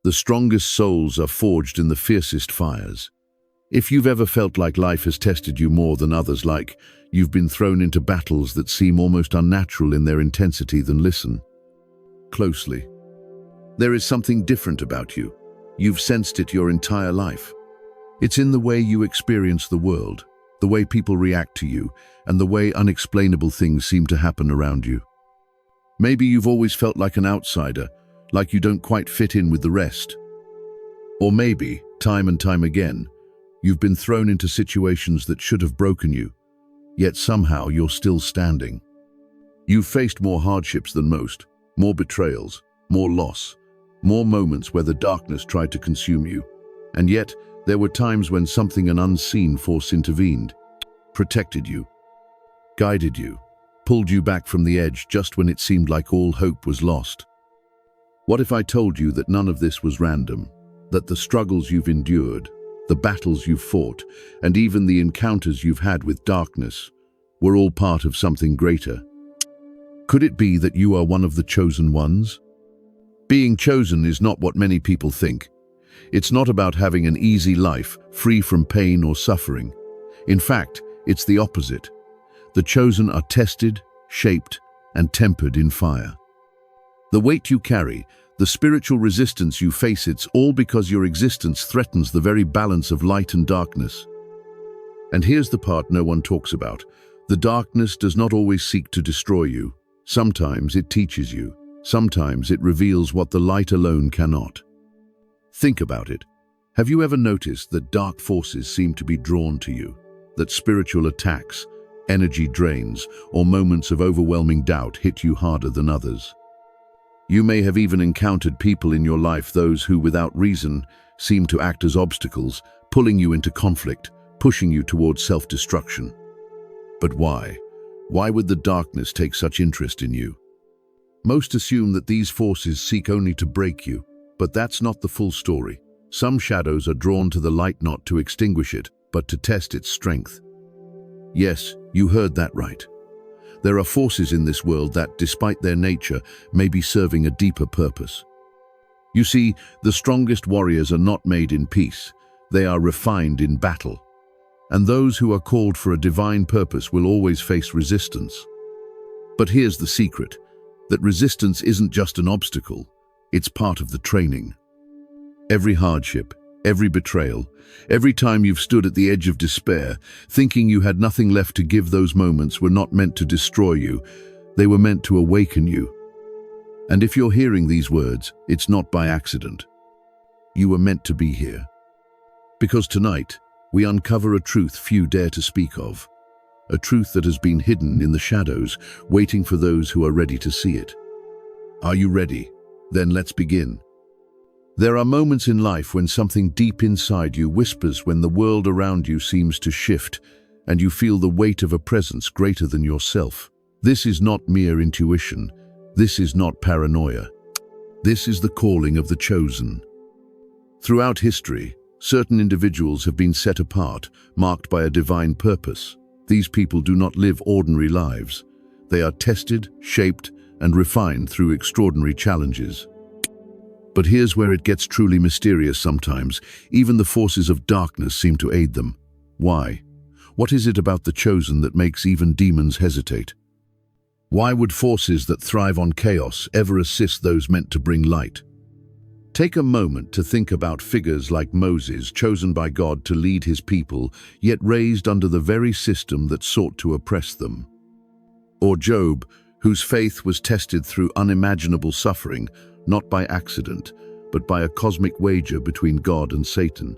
The strongest souls are forged in the fiercest fires. If you've ever felt like life has tested you more than others, like you've been thrown into battles that seem almost unnatural in their intensity, then listen closely. There is something different about you. You've sensed it your entire life. It's in the way you experience the world, the way people react to you, and the way unexplainable things seem to happen around you. Maybe you've always felt like an outsider, like you don't quite fit in with the rest. Or maybe, time and time again, you've been thrown into situations that should have broken you, yet somehow you're still standing. You've faced more hardships than most, more betrayals, more loss, more moments where the darkness tried to consume you, and yet there were times when an unseen force intervened, protected you, guided you, pulled you back from the edge just when it seemed like all hope was lost. What if I told you that none of this was random, that the struggles you've endured, the battles you've fought, and even the encounters you've had with darkness were all part of something greater? Could it be that you are one of the chosen ones? Being chosen is not what many people think. It's not about having an easy life, free from pain or suffering. In fact, it's the opposite. The chosen are tested, shaped, and tempered in fire. The weight you carry, the spiritual resistance you face, it's all because your existence threatens the very balance of light and darkness. And here's the part no one talks about. The darkness does not always seek to destroy you. Sometimes it teaches you. Sometimes it reveals what the light alone cannot. Think about it. Have you ever noticed that dark forces seem to be drawn to you? That spiritual attacks, energy drains, or moments of overwhelming doubt hit you harder than others? You may have even encountered people in your life, those who, without reason, seem to act as obstacles, pulling you into conflict, pushing you towards self-destruction. But why? Why would the darkness take such interest in you? Most assume that these forces seek only to break you, but that's not the full story. Some shadows are drawn to the light not to extinguish it, but to test its strength. Yes, you heard that right. There are forces in this world that, despite their nature, may be serving a deeper purpose. You see, the strongest warriors are not made in peace. They are refined in battle. And those who are called for a divine purpose will always face resistance. But here's the secret, that resistance isn't just an obstacle, it's part of the training. Every hardship, every betrayal, every time you've stood at the edge of despair, thinking you had nothing left to give, those moments were not meant to destroy you, they were meant to awaken you. And if you're hearing these words, it's not by accident. You were meant to be here. Because tonight, we uncover a truth few dare to speak of. A truth that has been hidden in the shadows, waiting for those who are ready to see it. Are you ready? Then let's begin. There are moments in life when something deep inside you whispers, when the world around you seems to shift, and you feel the weight of a presence greater than yourself. This is not mere intuition. This is not paranoia. This is the calling of the chosen. Throughout history, certain individuals have been set apart, marked by a divine purpose. These people do not live ordinary lives. They are tested, shaped, and refined through extraordinary challenges. But here's where it gets truly mysterious sometimes. Even the forces of darkness seem to aid them. Why? What is it about the chosen that makes even demons hesitate? Why would forces that thrive on chaos ever assist those meant to bring light? Take a moment to think about figures like Moses, chosen by God to lead his people, yet raised under the very system that sought to oppress them. Or Job, whose faith was tested through unimaginable suffering, not by accident, but by a cosmic wager between God and Satan.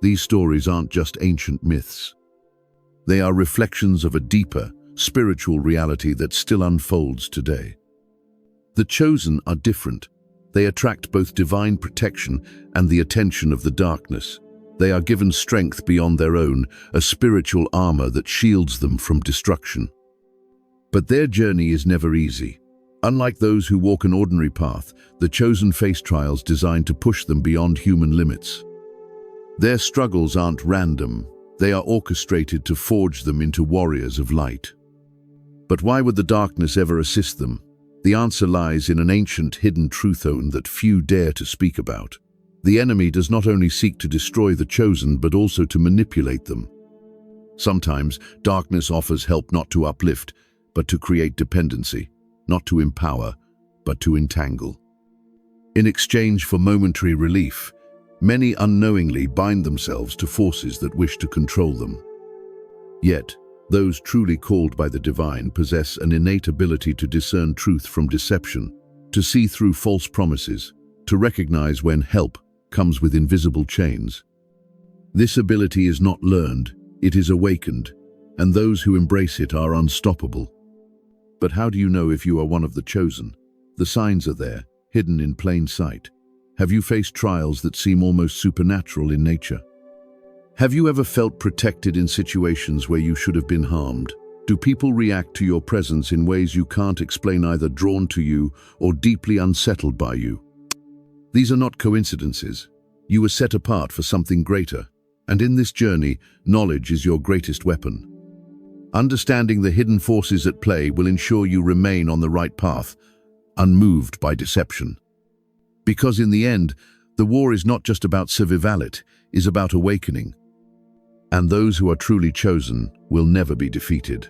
These stories aren't just ancient myths. They are reflections of a deeper, spiritual reality that still unfolds today. The chosen are different. They attract both divine protection and the attention of the darkness. They are given strength beyond their own, a spiritual armor that shields them from destruction. But their journey is never easy. Unlike those who walk an ordinary path, the chosen face trials designed to push them beyond human limits. Their struggles aren't random. They are orchestrated to forge them into warriors of light. But why would the darkness ever assist them? The answer lies in an ancient hidden truth that few dare to speak about. The enemy does not only seek to destroy the chosen, but also to manipulate them. Sometimes darkness offers help not to uplift, but to create dependency, not to empower, but to entangle. In exchange for momentary relief, many unknowingly bind themselves to forces that wish to control them. Yet, those truly called by the divine possess an innate ability to discern truth from deception, to see through false promises, to recognize when help comes with invisible chains. This ability is not learned, it is awakened, and those who embrace it are unstoppable. But how do you know if you are one of the chosen? The signs are there, hidden in plain sight. Have you faced trials that seem almost supernatural in nature? Have you ever felt protected in situations where you should have been harmed? Do people react to your presence in ways you can't explain, either drawn to you or deeply unsettled by you? These are not coincidences. You were set apart for something greater, and in this journey, knowledge is your greatest weapon. Understanding the hidden forces at play will ensure you remain on the right path, unmoved by deception. Because in the end, the war is not just about survival, it is about awakening. And those who are truly chosen will never be defeated.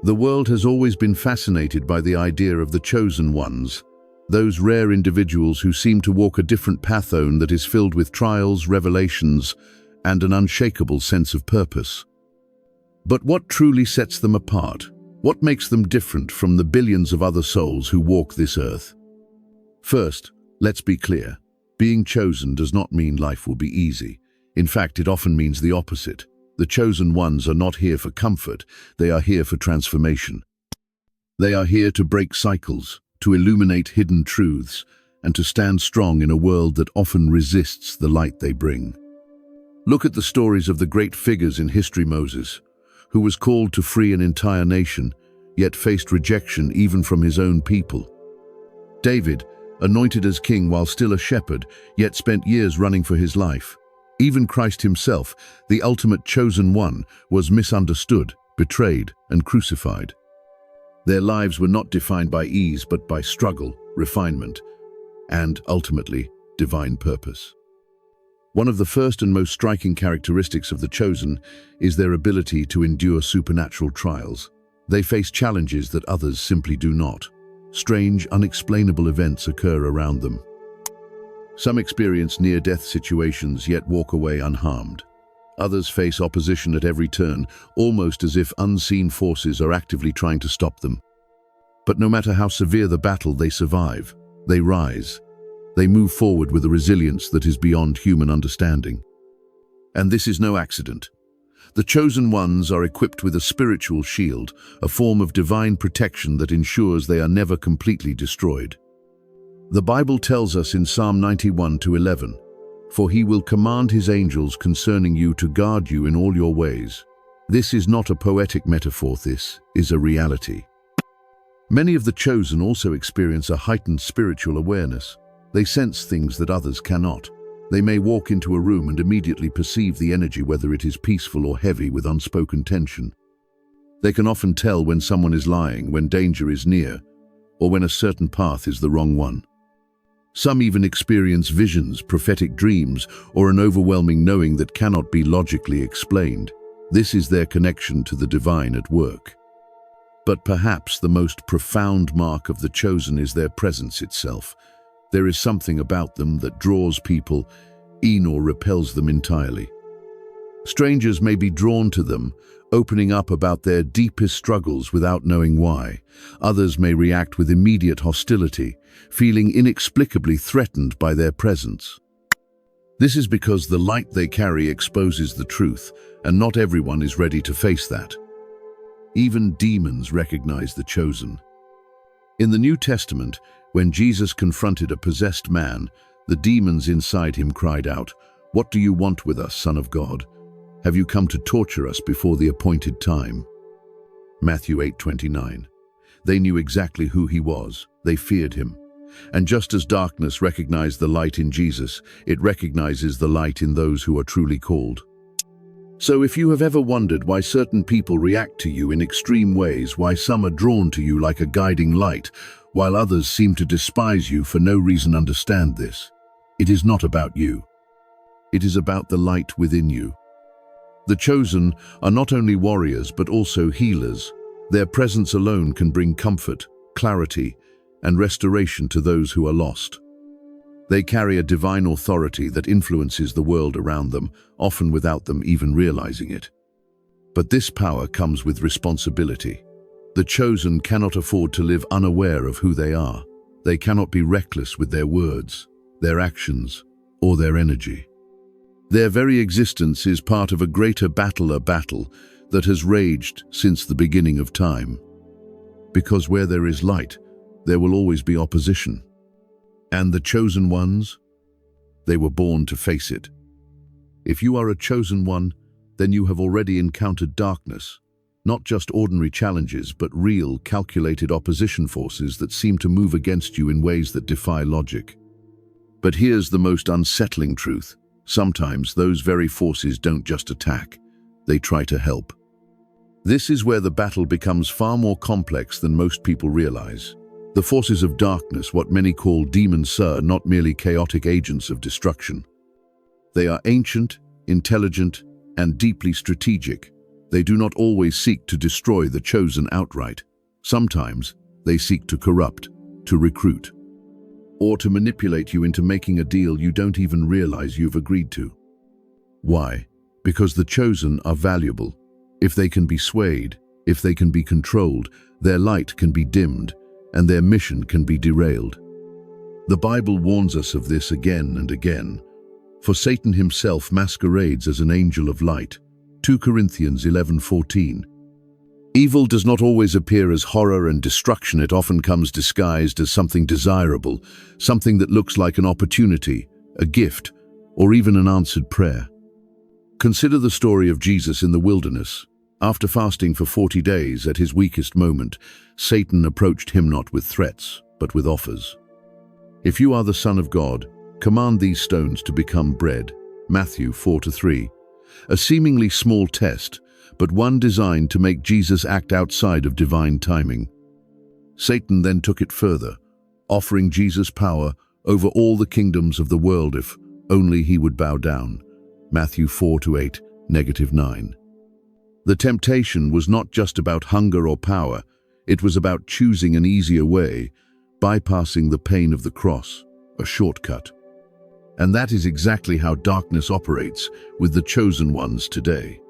The world has always been fascinated by the idea of the chosen ones, those rare individuals who seem to walk a different path that is filled with trials, revelations, and an unshakable sense of purpose. But what truly sets them apart? What makes them different from the billions of other souls who walk this earth? First, let's be clear. Being chosen does not mean life will be easy. In fact, it often means the opposite. The chosen ones are not here for comfort, they are here for transformation. They are here to break cycles, to illuminate hidden truths, and to stand strong in a world that often resists the light they bring. Look at the stories of the great figures in history. Moses, who was called to free an entire nation, yet faced rejection even from his own people. David, anointed as king while still a shepherd, yet spent years running for his life. Even Christ himself, the ultimate chosen one, was misunderstood, betrayed, and crucified. Their lives were not defined by ease, but by struggle, refinement, and, ultimately, divine purpose. One of the first and most striking characteristics of the chosen is their ability to endure supernatural trials. They face challenges that others simply do not. Strange, unexplainable events occur around them. Some experience near-death situations yet walk away unharmed. Others face opposition at every turn, almost as if unseen forces are actively trying to stop them. But no matter how severe the battle, they survive. They rise. They move forward with a resilience that is beyond human understanding. And this is no accident. The chosen ones are equipped with a spiritual shield, a form of divine protection that ensures they are never completely destroyed. The Bible tells us in Psalm 91:11, "For he will command his angels concerning you to guard you in all your ways." This is not a poetic metaphor, this is a reality. Many of the chosen also experience a heightened spiritual awareness. They sense things that others cannot. They may walk into a room and immediately perceive the energy, whether it is peaceful or heavy with unspoken tension. They can often tell when someone is lying, when danger is near, or when a certain path is the wrong one. Some even experience visions, prophetic dreams, or an overwhelming knowing that cannot be logically explained. This is their connection to the divine at work. But perhaps the most profound mark of the chosen is their presence itself. There is something about them that draws people in or repels them entirely. Strangers may be drawn to them, opening up about their deepest struggles without knowing why. Others may react with immediate hostility, feeling inexplicably threatened by their presence. This is because the light they carry exposes the truth, and not everyone is ready to face that. Even demons recognize the chosen. In the New Testament, when Jesus confronted a possessed man, the demons inside him cried out, "What do you want with us, Son of God? Have you come to torture us before the appointed time?" Matthew 8:29. They knew exactly who he was. They feared him. And just as darkness recognized the light in Jesus, it recognizes the light in those who are truly called. So if you have ever wondered why certain people react to you in extreme ways, why some are drawn to you like a guiding light, while others seem to despise you for no reason, understand this. It is not about you. It is about the light within you. The chosen are not only warriors but also healers. Their presence alone can bring comfort, clarity, and restoration to those who are lost. They carry a divine authority that influences the world around them, often without them even realizing it. But this power comes with responsibility. The chosen cannot afford to live unaware of who they are. They cannot be reckless with their words, their actions, or their energy. Their very existence is part of a greater battle, a battle that has raged since the beginning of time. Because where there is light, there will always be opposition. And the chosen ones, they were born to face it. If you are a chosen one, then you have already encountered darkness, not just ordinary challenges, but real, calculated opposition forces that seem to move against you in ways that defy logic. But here's the most unsettling truth. Sometimes those very forces don't just attack, they try to help. This is where the battle becomes far more complex than most people realize. The forces of darkness, what many call demons, are not merely chaotic agents of destruction. They are ancient, intelligent, and deeply strategic. They do not always seek to destroy the chosen outright. Sometimes they seek to corrupt, to recruit, or to manipulate you into making a deal you don't even realize you've agreed to. Why? Because the chosen are valuable. If they can be swayed, if they can be controlled, their light can be dimmed, and their mission can be derailed. The Bible warns us of this again and again, for Satan himself masquerades as an angel of light. 2 Corinthians 11:14. Evil does not always appear as horror and destruction. It often comes disguised as something desirable, something that looks like an opportunity, a gift, or even an answered prayer. Consider the story of Jesus in the wilderness. After fasting for 40 days at his weakest moment, Satan approached him not with threats, but with offers. If you are the Son of God, command these stones to become bread. Matthew 4:3. A seemingly small test, but one designed to make Jesus act outside of divine timing. Satan then took it further, offering Jesus power over all the kingdoms of the world if only he would bow down. Matthew 4:8, -9. The temptation was not just about hunger or power, it was about choosing an easier way, bypassing the pain of the cross, a shortcut. And that is exactly how darkness operates with the chosen ones today.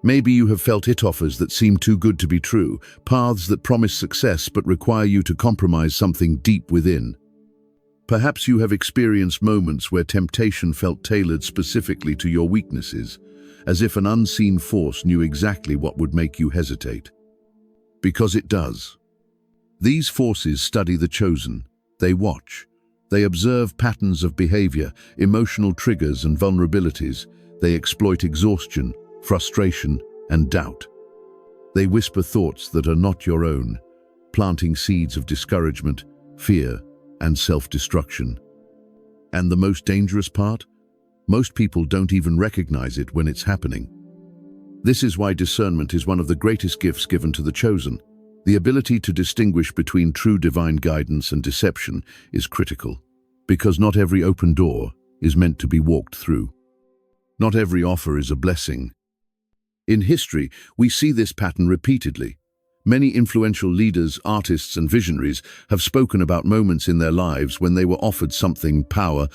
Maybe you have felt it offers that seem too good to be true, paths that promise success but require you to compromise something deep within. Perhaps you have experienced moments where temptation felt tailored specifically to your weaknesses, as if an unseen force knew exactly what would make you hesitate. Because it does. These forces study the chosen. They watch. They observe patterns of behavior, emotional triggers and vulnerabilities. They exploit exhaustion, frustration, and doubt. They whisper thoughts that are not your own, planting seeds of discouragement, fear, and self-destruction. And the most dangerous part? Most people don't even recognize it when it's happening. This is why discernment is one of the greatest gifts given to the chosen. The ability to distinguish between true divine guidance and deception is critical, because not every open door is meant to be walked through. Not every offer is a blessing. In history, we see this pattern repeatedly. Many influential leaders, artists, and visionaries have spoken about moments in their lives when they were offered something, power,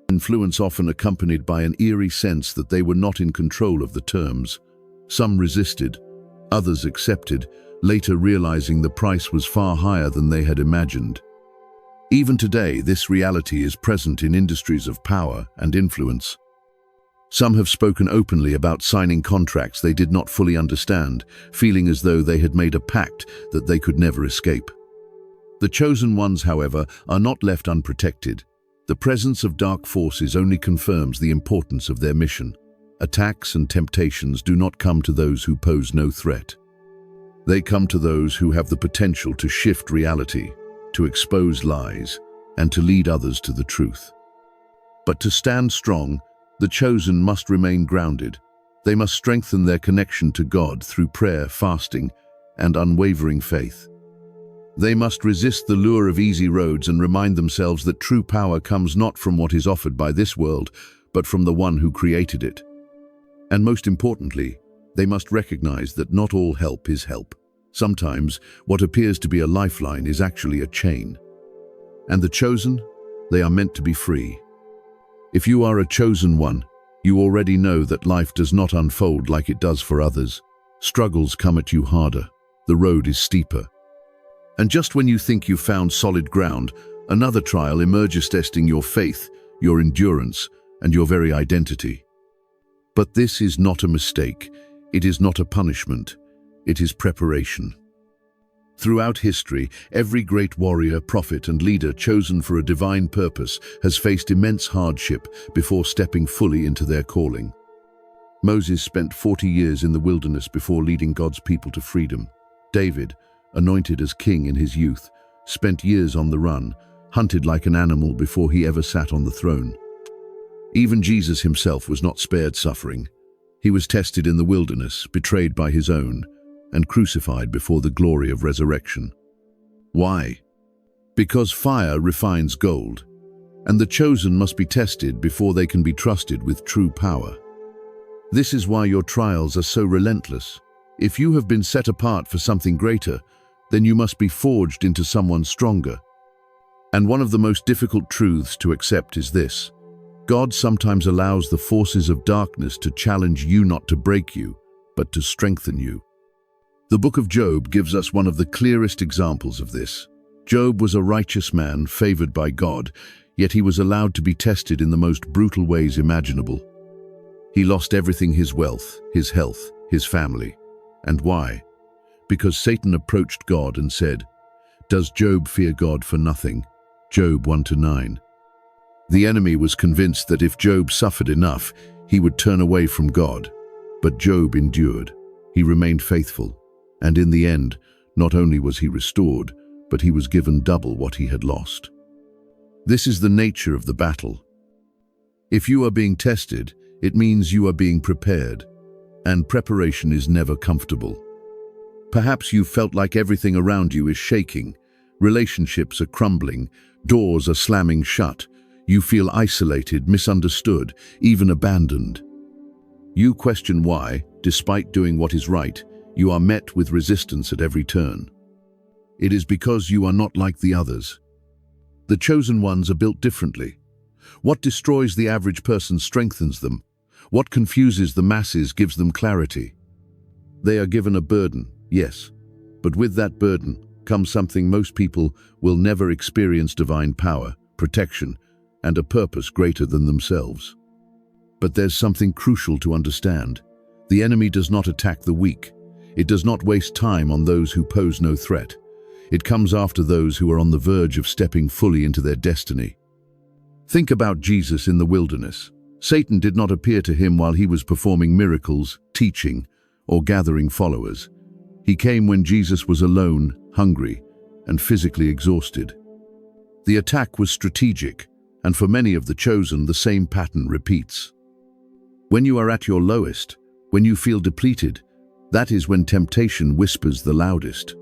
influence, often accompanied by an eerie sense that they were not in control of the terms. Some resisted, others accepted, later realizing the price was far higher than they had imagined. Even today, this reality is present in industries of power and influence. Some have spoken openly about signing contracts they did not fully understand, feeling as though they had made a pact that they could never escape. The chosen ones, however, are not left unprotected. The presence of dark forces only confirms the importance of their mission. Attacks and temptations do not come to those who pose no threat. They come to those who have the potential to shift reality, to expose lies, and to lead others to the truth. But to stand strong, the chosen must remain grounded. They must strengthen their connection to God through prayer, fasting, and unwavering faith. They must resist the lure of easy roads and remind themselves that true power comes not from what is offered by this world, but from the one who created it. And most importantly, they must recognize that not all help is help. Sometimes, what appears to be a lifeline is actually a chain. And the chosen? They are meant to be free. If you are a chosen one, you already know that life does not unfold like it does for others. Struggles come at you harder. The road is steeper. And just when you think you've found solid ground, another trial emerges, testing your faith, your endurance, and your very identity. But this is not a mistake. It is not a punishment. It is preparation. Throughout history, every great warrior, prophet, and leader chosen for a divine purpose has faced immense hardship before stepping fully into their calling. Moses spent 40 years in the wilderness before leading God's people to freedom. David, anointed as king in his youth, spent years on the run, hunted like an animal before he ever sat on the throne. Even Jesus himself was not spared suffering. He was tested in the wilderness, betrayed by his own, and crucified before the glory of resurrection. Why? Because fire refines gold, and the chosen must be tested before they can be trusted with true power. This is why your trials are so relentless. If you have been set apart for something greater, then you must be forged into someone stronger. And one of the most difficult truths to accept is this: God sometimes allows the forces of darkness to challenge you, not to break you, but to strengthen you. The book of Job gives us one of the clearest examples of this. Job was a righteous man, favored by God, yet he was allowed to be tested in the most brutal ways imaginable. He lost everything: his wealth, his health, his family. And why? Because Satan approached God and said, "Does Job fear God for nothing?" Job 1-9. The enemy was convinced that if Job suffered enough, he would turn away from God. But Job endured. He remained faithful. And in the end, not only was he restored, but he was given double what he had lost. This is the nature of the battle. If you are being tested, it means you are being prepared. And preparation is never comfortable. Perhaps you felt like everything around you is shaking. Relationships are crumbling. Doors are slamming shut. You feel isolated, misunderstood, even abandoned. You question why, despite doing what is right, you are met with resistance at every turn. It is because you are not like the others. The chosen ones are built differently. What destroys the average person strengthens them. What confuses the masses gives them clarity. They are given a burden, yes, but with that burden comes something most people will never experience: divine power, protection, and a purpose greater than themselves. But there's something crucial to understand. The enemy does not attack the weak. It does not waste time on those who pose no threat. It comes after those who are on the verge of stepping fully into their destiny. Think about Jesus in the wilderness. Satan did not appear to him while he was performing miracles, teaching, or gathering followers. He came when Jesus was alone, hungry, and physically exhausted. The attack was strategic, and for many of the chosen, the same pattern repeats. When you are at your lowest, when you feel depleted, that is when temptation whispers the loudest.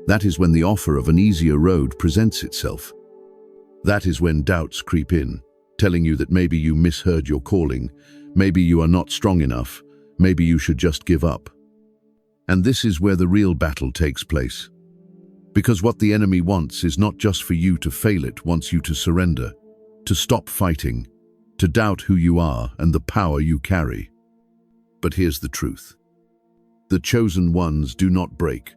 That is when the offer of an easier road presents itself. That is when doubts creep in, telling you that maybe you misheard your calling, maybe you are not strong enough, maybe you should just give up. And this is where the real battle takes place. Because what the enemy wants is not just for you to fail, it wants you to surrender, to stop fighting, to doubt who you are and the power you carry. But here's the truth. The chosen ones do not break.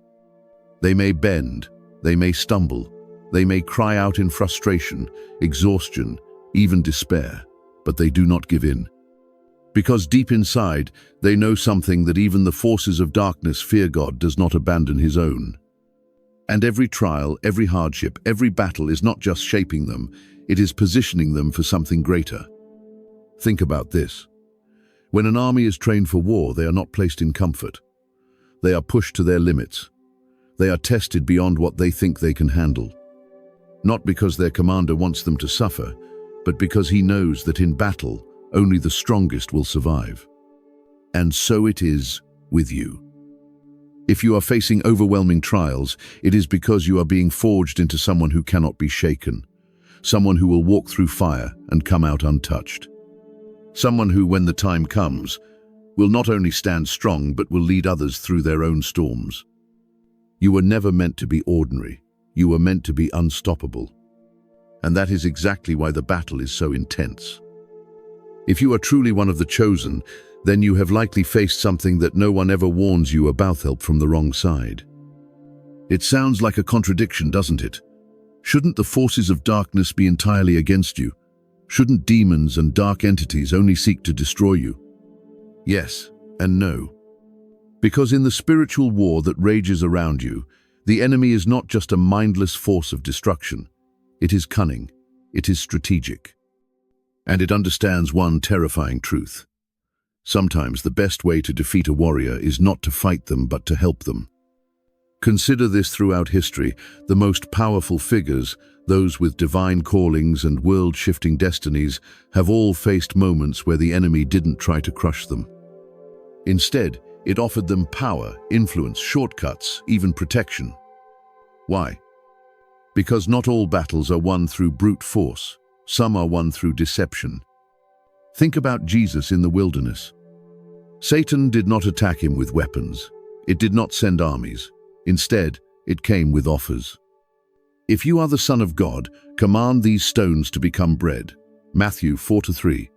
They may bend, they may stumble, they may cry out in frustration, exhaustion, even despair, but they do not give in. Because deep inside, they know something, that even the forces of darkness fear God does not abandon his own. And every trial, every hardship, every battle is not just shaping them, it is positioning them for something greater. Think about this. When an army is trained for war, they are not placed in comfort. They are pushed to their limits. They are tested beyond what they think they can handle. Not because their commander wants them to suffer, but because he knows that in battle, only the strongest will survive. And so it is with you. If you are facing overwhelming trials, it is because you are being forged into someone who cannot be shaken, someone who will walk through fire and come out untouched. Someone who, when the time comes, will not only stand strong but will lead others through their own storms. You were never meant to be ordinary. You were meant to be unstoppable. And that is exactly why the battle is so intense. If you are truly one of the chosen, then you have likely faced something that no one ever warns you about: help from the wrong side. It sounds like a contradiction, doesn't it? Shouldn't the forces of darkness be entirely against you? Shouldn't demons and dark entities only seek to destroy you? Yes and no. Because in the spiritual war that rages around you, the enemy is not just a mindless force of destruction. It is cunning, it is strategic. And it understands one terrifying truth. Sometimes the best way to defeat a warrior is not to fight them but to help them. Consider this throughout history. The most powerful figures, those with divine callings and world-shifting destinies, have all faced moments where the enemy didn't try to crush them. Instead, it offered them power, influence, shortcuts, even protection. Why? Because not all battles are won through brute force. Some are won through deception. Think about Jesus in the wilderness. Satan did not attack him with weapons. It did not send armies. Instead, it came with offers. If you are the Son of God, command these stones to become bread. Matthew 4:3.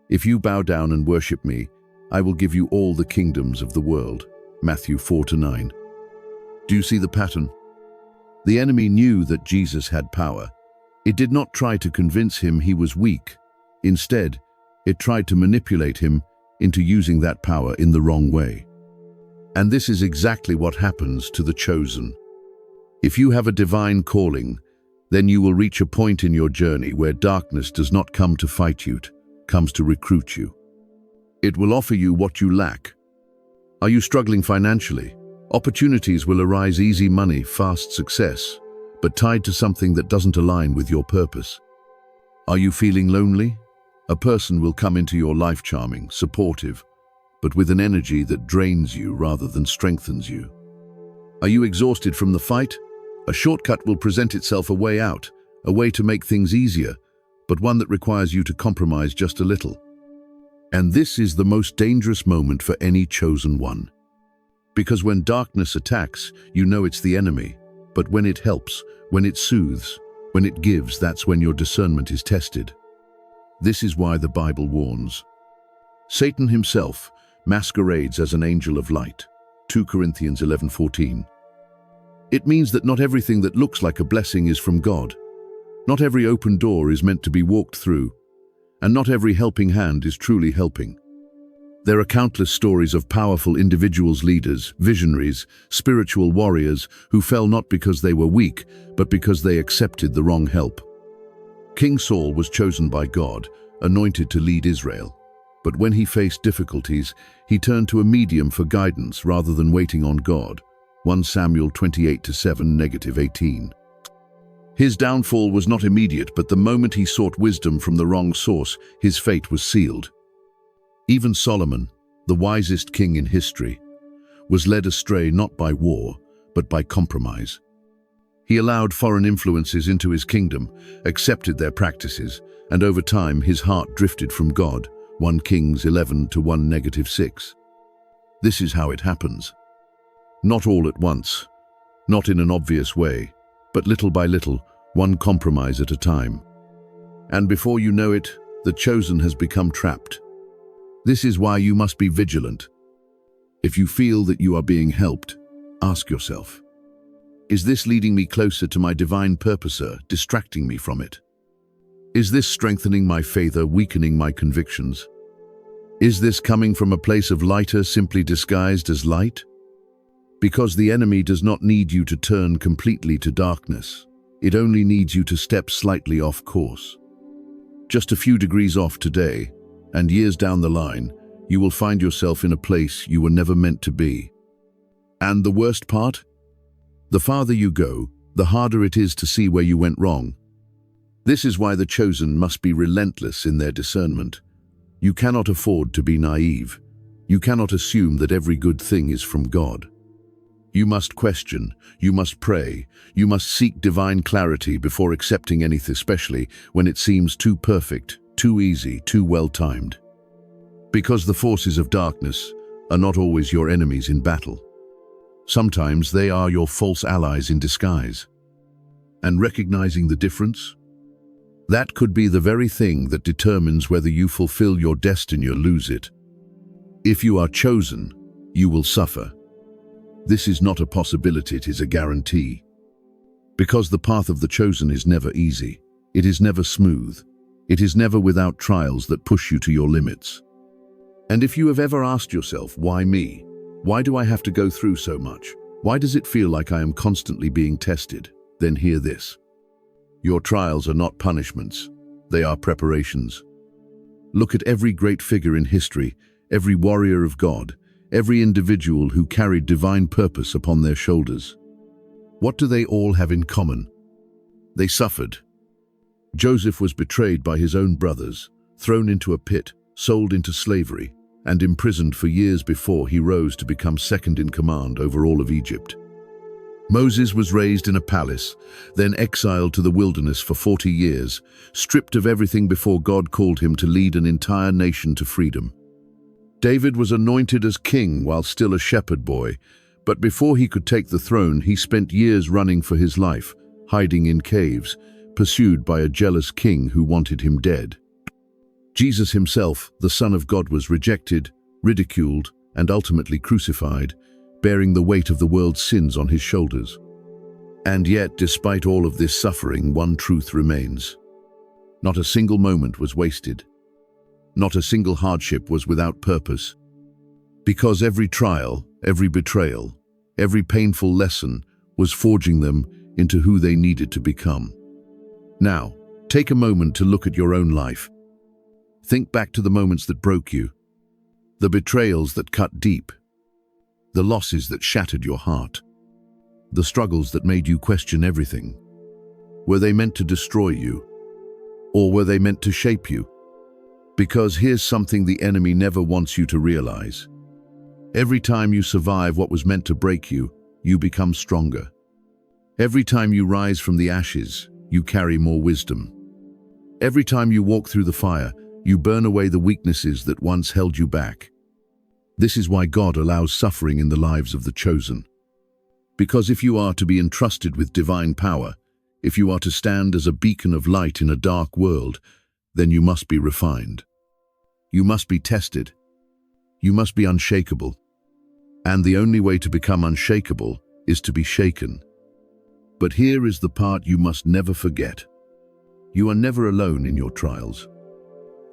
If you bow down and worship me, I will give you all the kingdoms of the world. Matthew 4:9. Do you see the pattern? The enemy knew that Jesus had power. It did not try to convince him he was weak. Instead, it tried to manipulate him into using that power in the wrong way. And this is exactly what happens to the chosen. If you have a divine calling, then you will reach a point in your journey where darkness does not come to fight you, it comes to recruit you. It will offer you what you lack. Are you struggling financially? Opportunities will arise: easy money, fast success, but tied to something that doesn't align with your purpose. Are you feeling lonely? A person will come into your life charming, supportive, but with an energy that drains you rather than strengthens you. Are you exhausted from the fight? A shortcut will present itself: a way out, a way to make things easier, but one that requires you to compromise just a little. And this is the most dangerous moment for any chosen one. Because when darkness attacks, you know it's the enemy. But when it helps, when it soothes, when it gives, that's when your discernment is tested. This is why the Bible warns. Satan himself masquerades as an angel of light. 2 Corinthians 11:14. It means that not everything that looks like a blessing is from God. Not every open door is meant to be walked through, and not every helping hand is truly helping. There are countless stories of powerful individuals, leaders, visionaries, spiritual warriors who fell not because they were weak, but because they accepted the wrong help. King Saul was chosen by God, anointed to lead Israel. But when he faced difficulties, he turned to a medium for guidance rather than waiting on God. 1 Samuel 28:7-18. His downfall was not immediate, but the moment he sought wisdom from the wrong source, his fate was sealed. Even Solomon, the wisest king in history, was led astray not by war, but by compromise. He allowed foreign influences into his kingdom, accepted their practices, and over time his heart drifted from God. 1 Kings 11:1-6. This is how it happens. Not all at once, not in an obvious way, but little by little, one compromise at a time. And before you know it, the chosen has become trapped. This is why you must be vigilant. If you feel that you are being helped, ask yourself, is this leading me closer to my divine purpose or distracting me from it? Is this strengthening my faith or weakening my convictions? Is this coming from a place of light or simply disguised as light? Because the enemy does not need you to turn completely to darkness. It only needs you to step slightly off course. Just a few degrees off today, and years down the line, you will find yourself in a place you were never meant to be. And the worst part? The farther you go, the harder it is to see where you went wrong. This is why the chosen must be relentless in their discernment. You cannot afford to be naive. You cannot assume that every good thing is from God. You must question, you must pray, you must seek divine clarity before accepting anything, especially when it seems too perfect, too easy, too well-timed. Because the forces of darkness are not always your enemies in battle. Sometimes they are your false allies in disguise. And recognizing the difference? That could be the very thing that determines whether you fulfill your destiny or lose it. If you are chosen, you will suffer. This is not a possibility, it is a guarantee. Because the path of the chosen is never easy. It is never smooth. It is never without trials that push you to your limits. And if you have ever asked yourself, why me? Why do I have to go through so much? Why does it feel like I am constantly being tested? Then hear this. Your trials are not punishments. They are preparations. Look at every great figure in history, every warrior of God, every individual who carried divine purpose upon their shoulders. What do they all have in common? They suffered. Joseph was betrayed by his own brothers, thrown into a pit, sold into slavery, and imprisoned for years before he rose to become second in command over all of Egypt. Moses was raised in a palace, then exiled to the wilderness for 40 years, stripped of everything before God called him to lead an entire nation to freedom. David was anointed as king while still a shepherd boy, but before he could take the throne, he spent years running for his life, hiding in caves, pursued by a jealous king who wanted him dead. Jesus himself, the Son of God, was rejected, ridiculed, and ultimately crucified, bearing the weight of the world's sins on his shoulders. And yet, despite all of this suffering, one truth remains. Not a single moment was wasted. Not a single hardship was without purpose. Because every trial, every betrayal, every painful lesson was forging them into who they needed to become. Now, take a moment to look at your own life. Think back to the moments that broke you, the betrayals that cut deep, the losses that shattered your heart, the struggles that made you question everything. Were they meant to destroy you, or were they meant to shape you? Because here's something the enemy never wants you to realize. Every time you survive what was meant to break you, you become stronger. Every time you rise from the ashes, you carry more wisdom. Every time you walk through the fire, you burn away the weaknesses that once held you back. This is why God allows suffering in the lives of the chosen. Because if you are to be entrusted with divine power, if you are to stand as a beacon of light in a dark world, then you must be refined. You must be tested. You must be unshakable. And the only way to become unshakable is to be shaken. But here is the part you must never forget. You are never alone in your trials.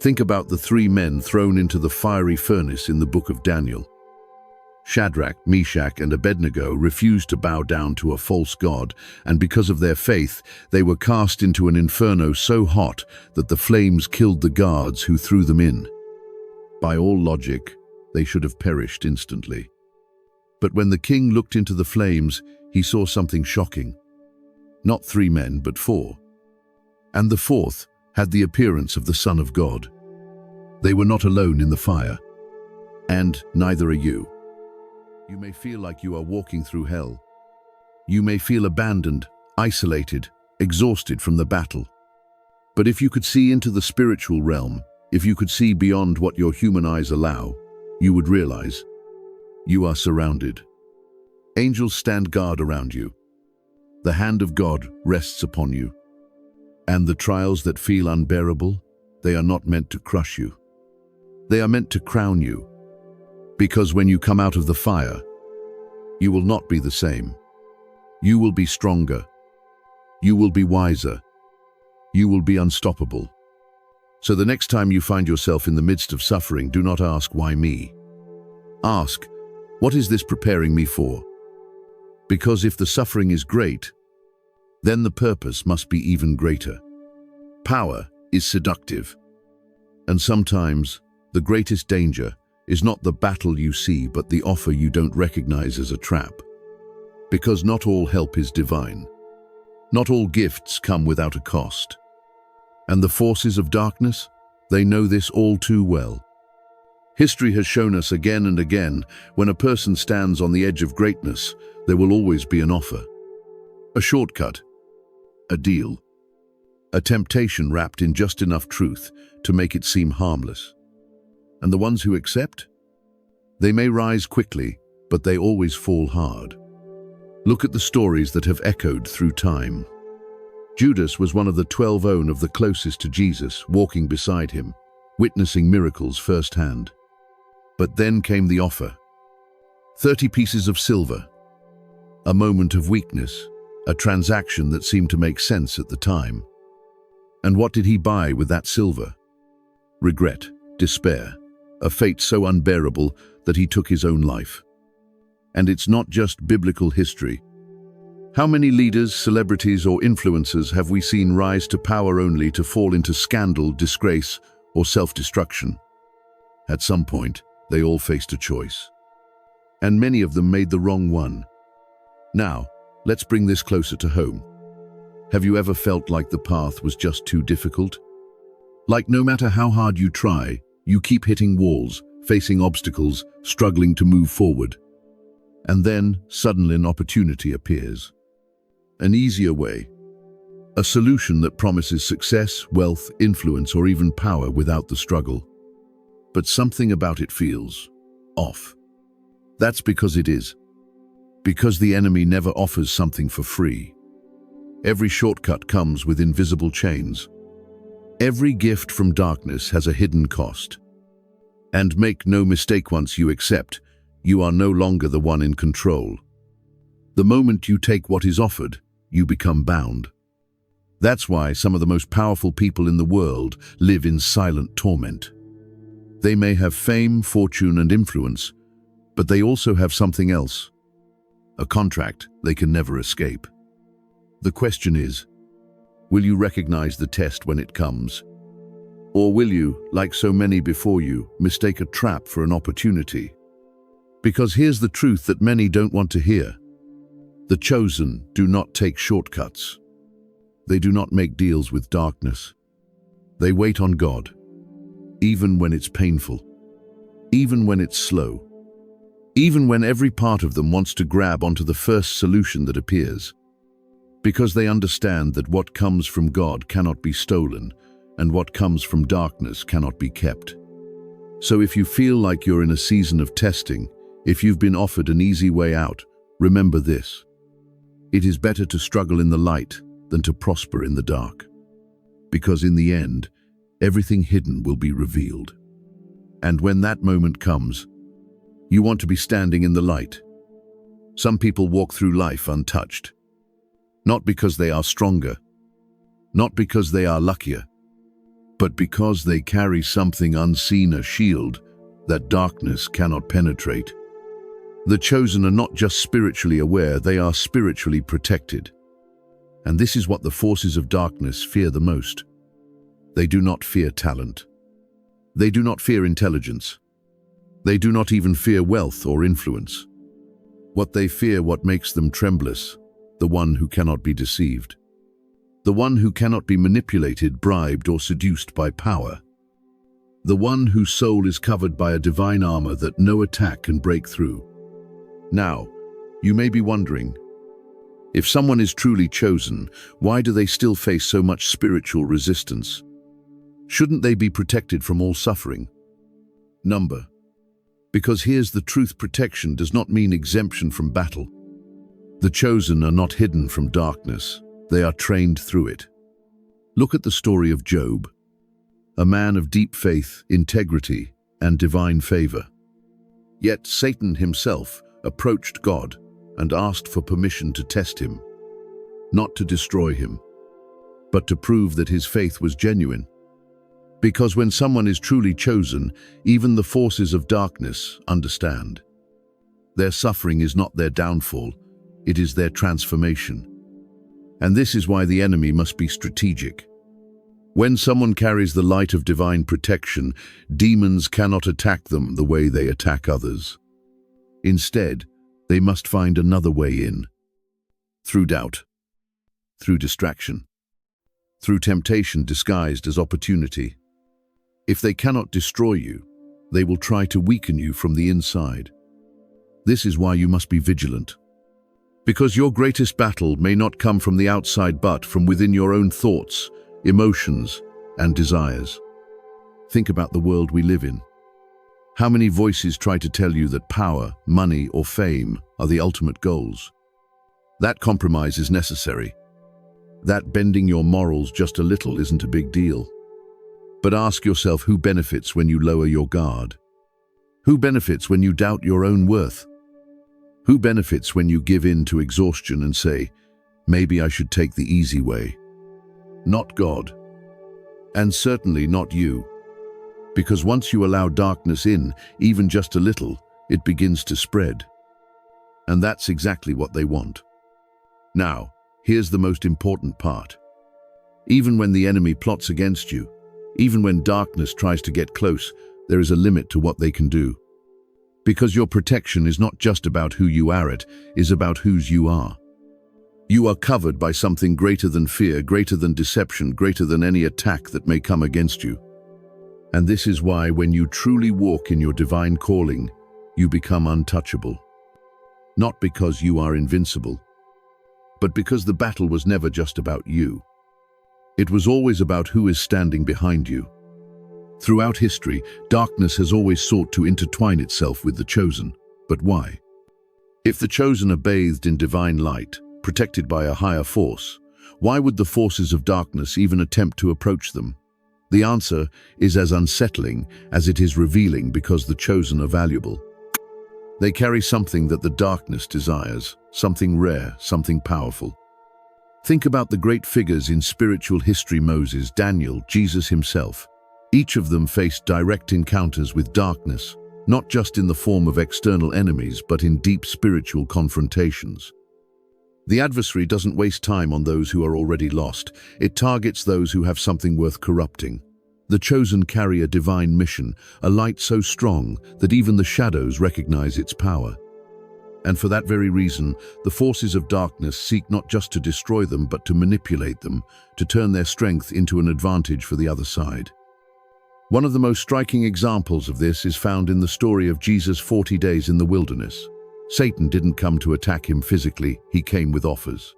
Think about the 3 men thrown into the fiery furnace in the book of Daniel. Shadrach, Meshach, and Abednego refused to bow down to a false god, and because of their faith, they were cast into an inferno so hot that the flames killed the guards who threw them in. By all logic, they should have perished instantly. But when the king looked into the flames, he saw something shocking. Not 3 men, but 4. And the 4th had the appearance of the Son of God. They were not alone in the fire. And neither are you. You may feel like you are walking through hell. You may feel abandoned, isolated, exhausted from the battle. But if you could see into the spiritual realm, if you could see beyond what your human eyes allow, you would realize you are surrounded. Angels stand guard around you. The hand of God rests upon you. And the trials that feel unbearable, they are not meant to crush you. They are meant to crown you. Because when you come out of the fire, you will not be the same. You will be stronger. You will be wiser. You will be unstoppable. So the next time you find yourself in the midst of suffering, do not ask, why me? Ask, what is this preparing me for? Because if the suffering is great, then the purpose must be even greater. Power is seductive. And sometimes the greatest danger is not the battle you see, but the offer you don't recognize as a trap. Because not all help is divine. Not all gifts come without a cost. And the forces of darkness, they know this all too well. History has shown us again and again, when a person stands on the edge of greatness, there will always be an offer. A shortcut, a deal, a temptation wrapped in just enough truth to make it seem harmless. And the ones who accept? They may rise quickly, but they always fall hard. Look at the stories that have echoed through time. Judas was one of the 12 of the closest to Jesus, walking beside him, witnessing miracles firsthand. But then came the offer. 30 pieces of silver. A moment of weakness, a transaction that seemed to make sense at the time. And what did he buy with that silver? Regret, despair, a fate so unbearable that he took his own life. And it's not just biblical history. How many leaders, celebrities, or influencers have we seen rise to power only to fall into scandal, disgrace, or self-destruction? At some point, they all faced a choice. And many of them made the wrong one. Now, let's bring this closer to home. Have you ever felt like the path was just too difficult? Like no matter how hard you try, you keep hitting walls, facing obstacles, struggling to move forward. And then, suddenly an opportunity appears. An easier way. A solution that promises success, wealth, influence, or even power without the struggle. But something about it feels off. That's because it is. Because the enemy never offers something for free. Every shortcut comes with invisible chains. Every gift from darkness has a hidden cost. And make no mistake, once you accept, you are no longer the one in control. The moment you take what is offered, you become bound. That's why some of the most powerful people in the world live in silent torment. They may have fame, fortune, and influence, but they also have something else. A contract they can never escape. The question is, will you recognize the test when it comes? Or will you, like so many before you, mistake a trap for an opportunity? Because here's the truth that many don't want to hear. The chosen do not take shortcuts. They do not make deals with darkness. They wait on God, even when it's painful, even when it's slow, even when every part of them wants to grab onto the first solution that appears. Because they understand that what comes from God cannot be stolen, and what comes from darkness cannot be kept. So if you feel like you're in a season of testing, if you've been offered an easy way out, remember this. It is better to struggle in the light than to prosper in the dark. Because in the end, everything hidden will be revealed. And when that moment comes, you want to be standing in the light. Some people walk through life untouched. Not because they are stronger, not because they are luckier, but because they carry something unseen, a shield that darkness cannot penetrate. The chosen are not just spiritually aware, they are spiritually protected. And this is what the forces of darkness fear the most. They do not fear talent. They do not fear intelligence. They do not even fear wealth or influence. What they fear, what makes them tremblous, the one who cannot be deceived. The one who cannot be manipulated, bribed, or seduced by power. The one whose soul is covered by a divine armor that no attack can break through. Now, you may be wondering, if someone is truly chosen, why do they still face so much spiritual resistance? Shouldn't they be protected from all suffering? Because here's the truth: protection does not mean exemption from battle. The chosen are not hidden from darkness, they are trained through it. Look at the story of Job, a man of deep faith, integrity, and divine favor. Yet Satan himself approached God and asked for permission to test him, not to destroy him, but to prove that his faith was genuine. Because when someone is truly chosen, even the forces of darkness understand. Their suffering is not their downfall, it is their transformation. And this is why the enemy must be strategic. When someone carries the light of divine protection, demons cannot attack them the way they attack others. Instead, they must find another way in. Through doubt, through distraction, through temptation disguised as opportunity. If they cannot destroy you, They will try to weaken you from the inside. This is why you must be vigilant. Because your greatest battle may not come from the outside but from within your own thoughts, emotions, and desires. Think about the world we live in. How many voices try to tell you that power, money, or fame are the ultimate goals? That compromise is necessary. That bending your morals just a little isn't a big deal. But ask yourself, who benefits when you lower your guard? Who benefits when you doubt your own worth? Who benefits when you give in to exhaustion and say, maybe I should take the easy way? Not God. And certainly not you. Because once you allow darkness in, even just a little, it begins to spread. And that's exactly what they want. Now, here's the most important part. Even when the enemy plots against you, even when darkness tries to get close, there is a limit to what they can do. Because your protection is not just about who you are, it is about whose you are. You are covered by something greater than fear, greater than deception, greater than any attack that may come against you. And this is why when you truly walk in your divine calling, you become untouchable. Not because you are invincible, but because the battle was never just about you. It was always about who is standing behind you. Throughout history, darkness has always sought to intertwine itself with the chosen. But why? If the chosen are bathed in divine light, protected by a higher force, why would the forces of darkness even attempt to approach them? The answer is as unsettling as it is revealing, because the chosen are valuable. They carry something that the darkness desires, something rare, something powerful. Think about the great figures in spiritual history: Moses, Daniel, Jesus himself. Each of them faced direct encounters with darkness, not just in the form of external enemies, but in deep spiritual confrontations. The adversary doesn't waste time on those who are already lost. It targets those who have something worth corrupting. The chosen carry a divine mission, a light so strong that even the shadows recognize its power. And for that very reason, the forces of darkness seek not just to destroy them, but to manipulate them, to turn their strength into an advantage for the other side. One of the most striking examples of this is found in the story of Jesus' 40 days in the wilderness. Satan didn't come to attack him physically, he came with offers.